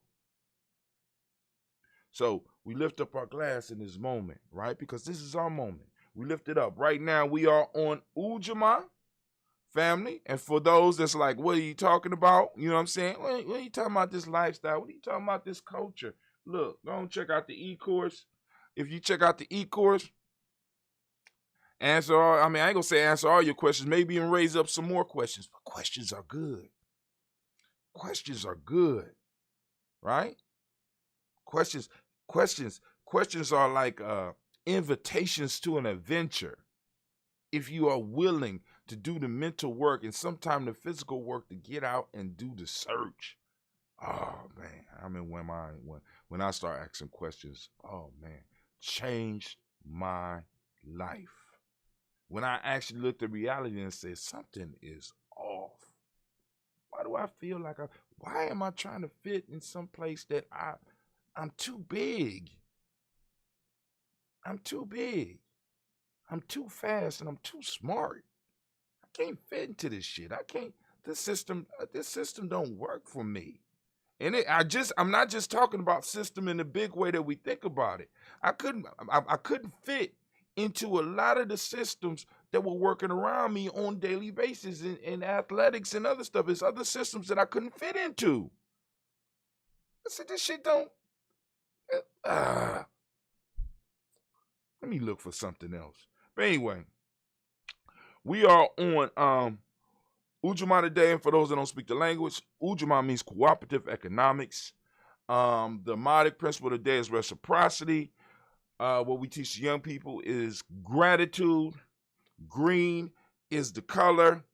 So we lift up our glass in this moment, right? Because this is our moment. We lift it up. Right now, we are on Ujamaa, family. And for those that's like, what are you talking about? You know what I'm saying? What are you talking about, this lifestyle? What are you talking about, this culture? Look, go and check out the e-course. If you check out the e-course, I ain't going to say answer all your questions, maybe even raise up some more questions. But questions are good. Questions are good, right? Questions are like invitations to an adventure. If you are willing to do the mental work and sometimes the physical work to get out and do the search. Oh man, I mean, when I start asking questions, oh man, changed my life. When I actually looked at reality and said something is off. Why do I feel like why am I trying to fit in some place that I'm too big? I'm too big. I'm too fast and I'm too smart. I can't fit into this shit. I can't. This system don't work for me. And I'm not just talking about system in the big way that we think about it. I couldn't fit into a lot of the systems that were working around me on a daily basis in athletics and other stuff. There's other systems that I couldn't fit into. I said, this shit don't. Let me look for something else. But anyway, we are on Ujamaa today, and for those that don't speak the language, Ujamaa means cooperative economics. The modic principle today is reciprocity. What we teach young people is gratitude. Green is the color.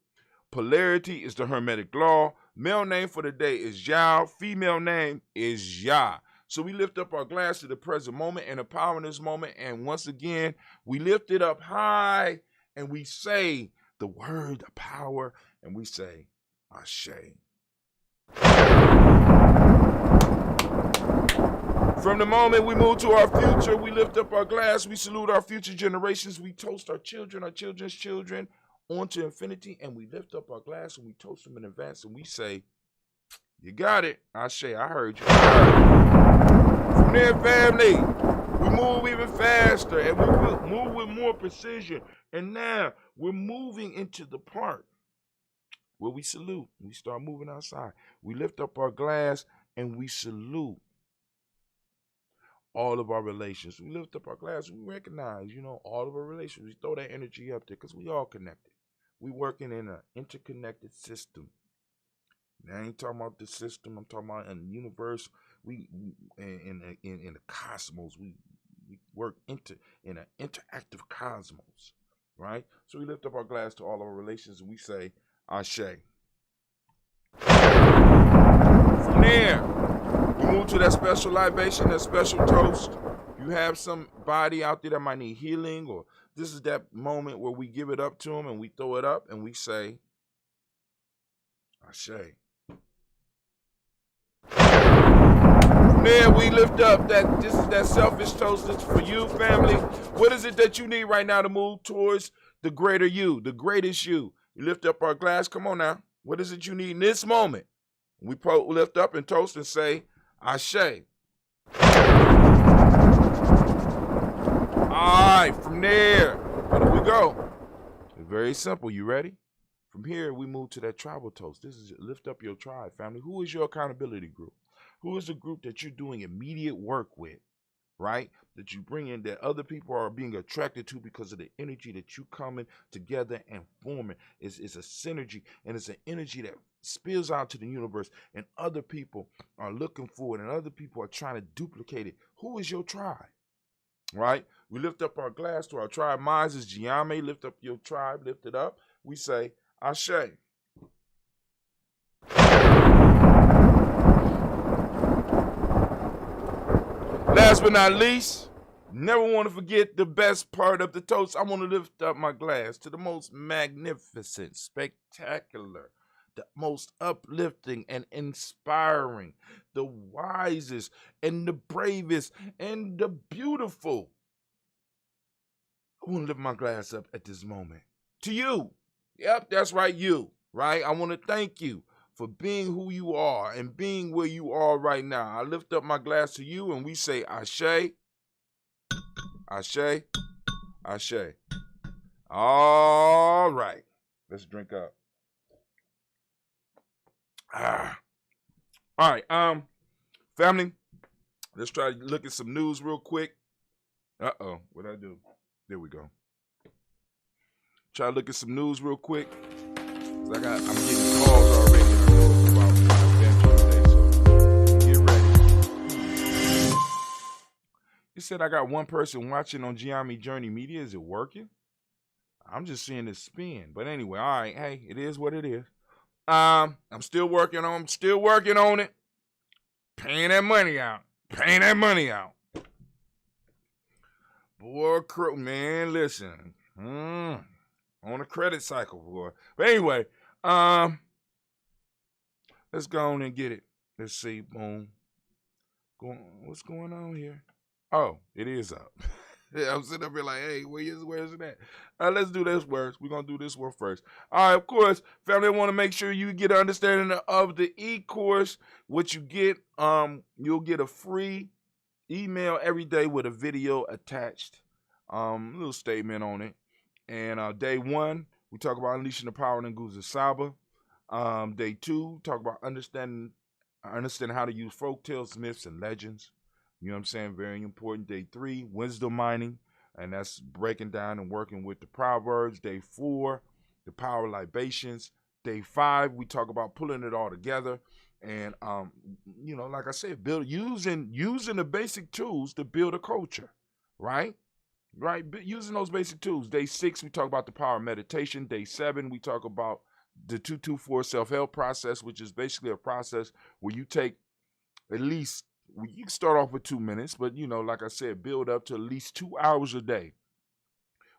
Polarity is the Hermetic law. Male name for the day is Yao. Female name is Ya. So we lift up our glass to the present moment and the power in this moment. And once again, we lift it up high and we say the word, the power, and we say, Ashe. From the moment we move to our future, we lift up our glass, we salute our future generations, we toast our children, our children's children, onto infinity, and we lift up our glass and we toast them in advance and we say, you got it. Ashe, I heard you. From there, family, we move even faster and we move with more precision. And now we're moving into the part where we salute. We start moving outside. We lift up our glass and we salute all of our relations. We lift up our glass. We recognize, all of our relations. We throw that energy up there because we all connected. We working in an interconnected system. I ain't talking about the system. I'm talking about in the universe. We in the cosmos. We work in an interactive cosmos, right? So we lift up our glass to all our relations and we say, Ashe. From there, we move to that special libation, that special toast. You have somebody out there that might need healing, or this is that moment where we give it up to them and we throw it up and we say, Ashe. From there, we lift up this is that selfish toast. It's for you, family. What is it that you need right now to move towards the greater you, the greatest you? You lift up our glass. Come on now. What is it you need in this moment? We lift up and toast and say, Ashe. All right, from there, where do we go? It's very simple. You ready? From here, we move to that tribal toast. This is lift up your tribe, family. Who is your accountability group? Who is the group that you're doing immediate work with, right? That you bring in, that other people are being attracted to because of the energy that you coming together and forming. It's a synergy, and it's an energy that spills out to the universe, and other people are looking for it, and other people are trying to duplicate it. Who is your tribe, right? We lift up our glass to our tribe. Mine is Ujamaa. Lift up your tribe. Lift it up. We say, Ashe. Last but not least, never want to forget the best part of the toast. I want to lift up my glass to the most magnificent, spectacular, the most uplifting and inspiring, the wisest and the bravest and the beautiful. I want to lift my glass up at this moment to you. Yep, that's right, you, right? I want to thank you for being who you are and being where you are right now. I lift up my glass to you and we say, Ashe, Ashe, Ashe. All right, let's drink up. All right, family, let's try to look at some news real quick. Uh-oh, what'd I do? There we go. Try to look at some news real quick. I'm getting calls already. I know it's about today, so get ready. You said I got one person watching on Ujamaa Journey Media. Is it working? I'm just seeing it spin. But anyway, all right. Hey, it is what it is. I'm still working on it. Paying that money out. Boy, man, listen. On a credit cycle, boy. But anyway, let's go on and get it. Let's see. Boom. What's going on here? Oh, it is up. I'm sitting up here like, hey, where's it at? Let's do this first. We're going to do this one first. All right, of course, family, I want to make sure you get an understanding of the e-course. What you get, you'll get a free email every day with a video attached. Little statement on it. And day 1, we talk about unleashing the power in Nguzo Saba. Day 2, talk about understanding how to use folktales, myths, and legends. You know what I'm saying? Very important. Day 3, wisdom mining, and that's breaking down and working with the proverbs. Day 4, the power libations. Day 5, we talk about pulling it all together, and like I said, using the basic tools to build a culture, right? Right, using those basic tools. Day 6, we talk about the power of meditation. Day 7, we talk about the 224 self-help process, which is basically a process where you take at least, you can start off with 2 minutes, but like I said, build up to at least 2 hours a day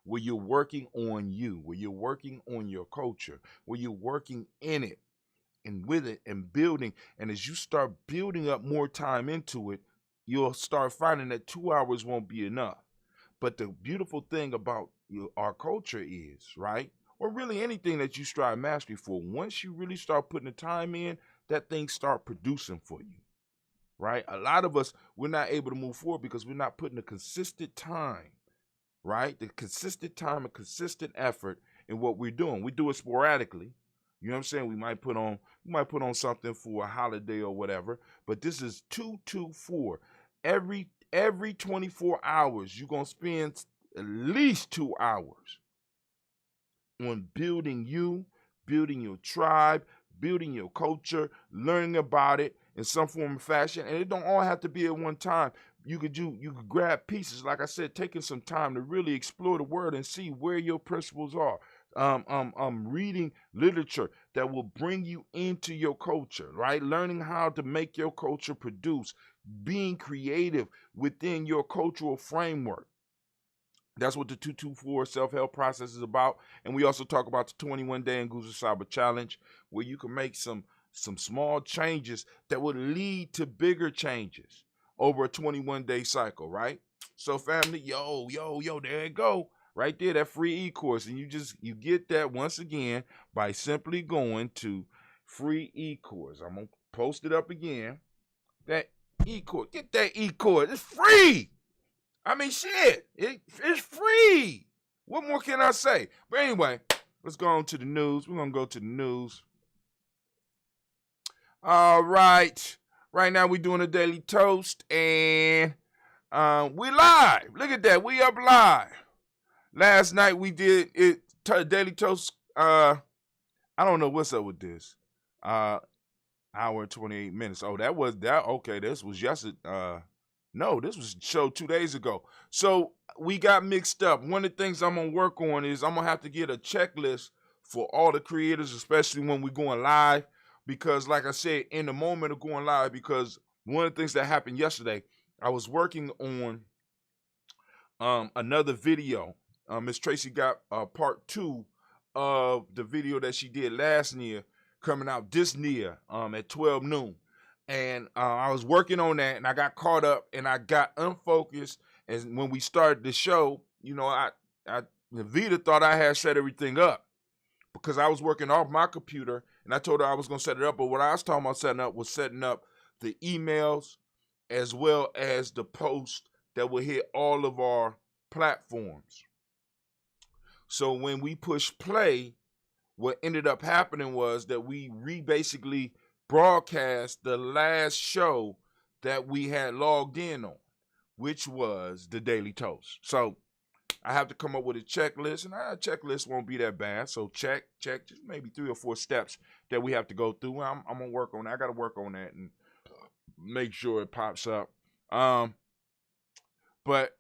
where you're working on you, where you're working on your culture, where you're working in it and with it and building. And as you start building up more time into it, you'll start finding that 2 hours won't be enough. But the beautiful thing about our culture is, right, or really anything that you strive mastery for, once you really start putting the time in, that thing start producing for you, right? A lot of us, we're not able to move forward because we're not putting the consistent time, right? The consistent time and consistent effort in what we're doing. We do it sporadically. You know what I'm saying? We might put on something for a holiday or whatever, but this is 224. Every 24 hours, you're going to spend at least 2 hours on building you, building your tribe, building your culture, learning about it in some form of fashion. And it don't all have to be at one time. You could grab pieces, like I said, taking some time to really explore the word and see where your principles are. Reading literature that will bring you into your culture, right? Learning how to make your culture produce, being creative within your cultural framework. That's what the 224 self-help process is about. And we also talk about the 21-day Nguzo Cyber Challenge, where you can make some small changes that would lead to bigger changes over a 21-day cycle, right? So family, yo, there you go. Right there, that free e-course. And you get that once again by simply going to free e-course. I'm going to post it up again. That e-course. Get that e-course. It's free. I mean, shit. It's free. What more can I say? But anyway, let's go on to the news. We're going to go to the news. All right. Right now we're doing a daily toast. And we live. Look at that. We up live. Last night we did it. Daily toast. I don't know what's up with this. Hour and 28 minutes. Oh, that was that. Okay, this was yesterday. No, this was show 2 days ago. So we got mixed up. One of the things I'm gonna work on is I'm gonna have to get a checklist for all the creators, especially when we're going live. Because, like I said, in the moment of going live, because one of the things that happened yesterday, I was working on another video. Miss Tracy got part 2 of the video that she did last year coming out this year at 12 noon. And I was working on that, and I got caught up, and I got unfocused. And when we started the show, you know, Vita thought I had set everything up because I was working off my computer, and I told her I was going to set it up. But what I was talking about setting up was setting up the emails as well as the post that will hit all of our platforms. So when we pushed play, what ended up happening was that we basically broadcast the last show that we had logged in on, which was the Daily Toast. So I have to come up with a checklist, and a checklist won't be that bad. So check, just maybe 3 or 4 steps that we have to go through. I'm gonna work on that. I got to work on that and make sure it pops up. But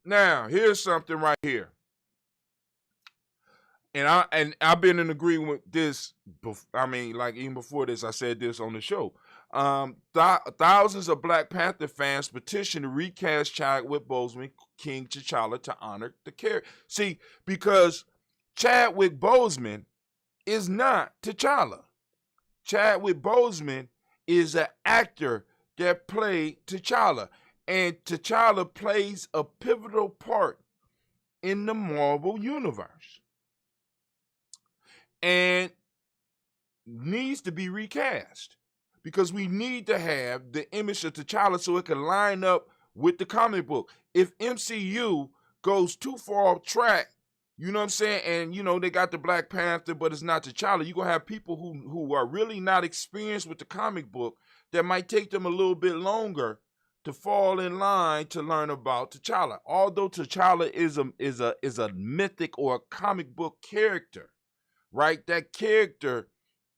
now here's something right here. And I've been in agreement with this. I mean, like even before this, I said this on the show. Thousands of Black Panther fans petitioned to recast Chadwick Boseman, King T'Challa, to honor the character. See, because Chadwick Boseman is not T'Challa. Chadwick Boseman is an actor that played T'Challa, and T'Challa plays a pivotal part in the Marvel universe, and needs to be recast because we need to have the image of T'Challa so it can line up with the comic book. If MCU goes too far off track, you know what I'm saying, and you know they got the Black Panther, but it's not T'Challa, you're gonna have people who are really not experienced with the comic book that might take them a little bit longer to fall in line to learn about T'Challa. Although T'Challa is a mythic or a comic book character, right? That character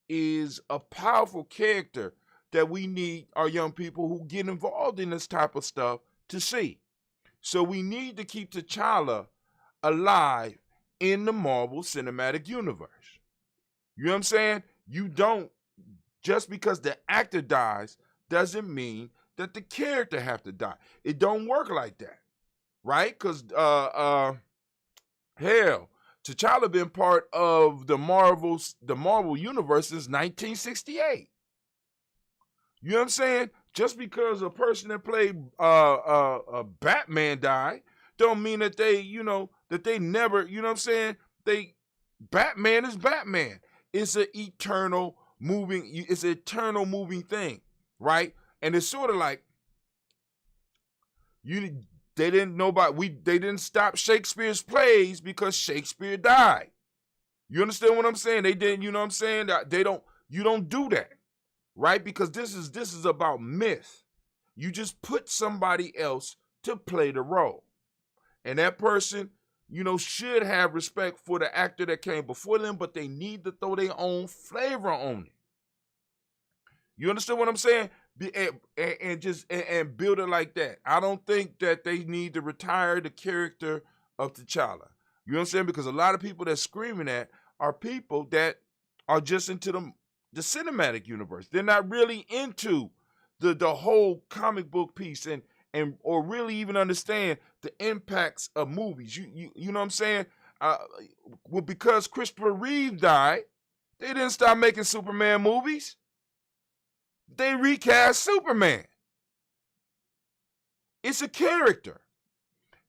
is a powerful character that we need our young people who get involved in this type of stuff to see. So we need to keep T'Challa alive in the Marvel Cinematic Universe. You know what I'm saying? You don't, just because the actor dies doesn't mean that the character have to die. It don't work like that, right? Because hell, T'Challa been part of the Marvel universe since 1968. You know what I'm saying? Just because a person that played Batman died, don't mean that they, you know, that they never, you know what I'm saying? Batman is Batman. It's an eternal moving thing, right? And it's sort of like they didn't stop Shakespeare's plays because Shakespeare died. You understand what I'm saying? They didn't, you know what I'm saying? You don't do that, right? Because this is about myth. You just put somebody else to play the role. And that person should have respect for the actor that came before them, but they need to throw their own flavor on it. You understand what I'm saying? And build it like that. I don't think that they need to retire the character of T'Challa. You know what I'm saying? Because a lot of people that's screaming that are people that are just into the cinematic universe. They're not really into the whole comic book piece and or really even understand the impacts of movies. You know what I'm saying? Well, because Christopher Reeve died, they didn't stop making Superman movies. They recast Superman. It's a character.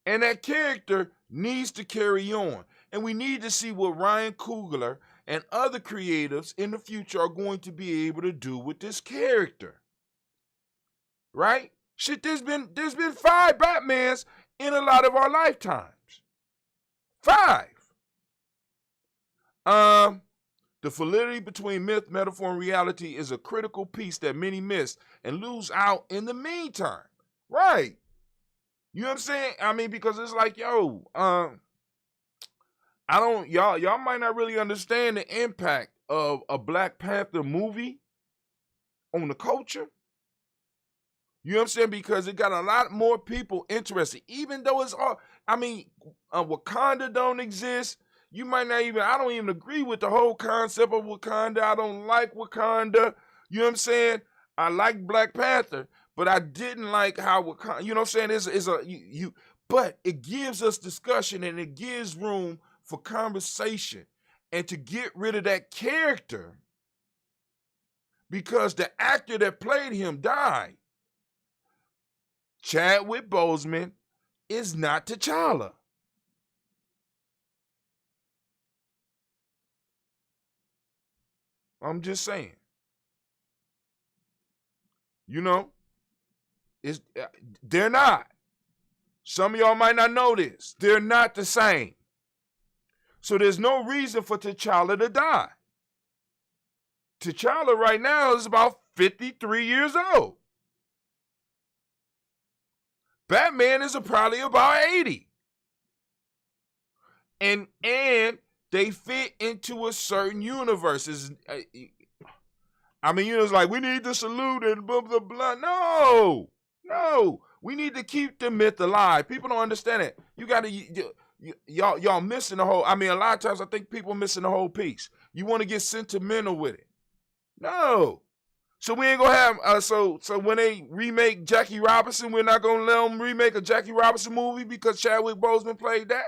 And that character needs to carry on. And we need to see what Ryan Coogler and other creatives in the future are going to be able to do with this character. Right? Shit, there's been 5 Batmans in a lot of our lifetimes. 5. The validity between myth, metaphor, and reality is a critical piece that many miss and lose out in the meantime. Right. You know what I'm saying? I mean, because it's like, y'all might not really understand the impact of a Black Panther movie on the culture. You know what I'm saying? Because it got a lot more people interested, even though it's all, Wakanda don't exist. You might not even, I don't even agree with the whole concept of Wakanda. I don't like Wakanda. You know what I'm saying? I like Black Panther, but I didn't like how Wakanda, you know what I'm saying? But it gives us discussion and it gives room for conversation and to get rid of that character because the actor that played him died. Chadwick Boseman is not T'Challa. I'm just saying. They're not. Some of y'all might not know this. They're not the same. So there's no reason for T'Challa to die. T'Challa right now is about 53 years old. Batman is probably about 80. And they fit into a certain universe. It's like, we need to salute and blah, blah, blah. No. We need to keep the myth alive. People don't understand it. You got to, y'all missing the whole, a lot of times I think people missing the whole piece. You want to get sentimental with it. No. So we ain't gonna have, so when they remake Jackie Robinson, we're not gonna let them remake a Jackie Robinson movie because Chadwick Boseman played that?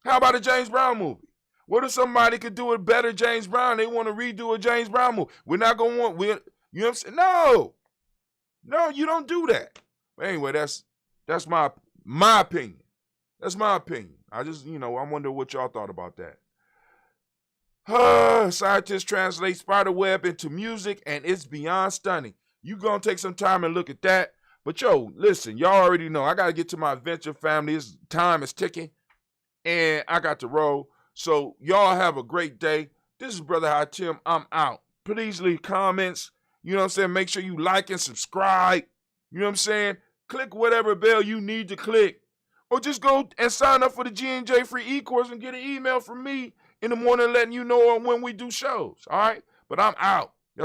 How about a James Brown movie? What if somebody could do a better James Brown? They want to redo a James Brown movie. We're not going to you know what I'm saying? No, you don't do that. But anyway, that's my opinion. That's my opinion. I just, I wonder what y'all thought about that. Scientists translate spider web into music, and it's beyond stunning. You gonna take some time and look at that. But listen, y'all already know I gotta get to my adventure family. Time is ticking, and I got to roll. So y'all have a great day. This is Brother High Tim. I'm out. Please leave comments. You know what I'm saying? Make sure you like and subscribe. You know what I'm saying? Click whatever bell you need to click. Or just go and sign up for the G&J free e-course and get an email from me in the morning letting you know when we do shows. All right? But I'm out.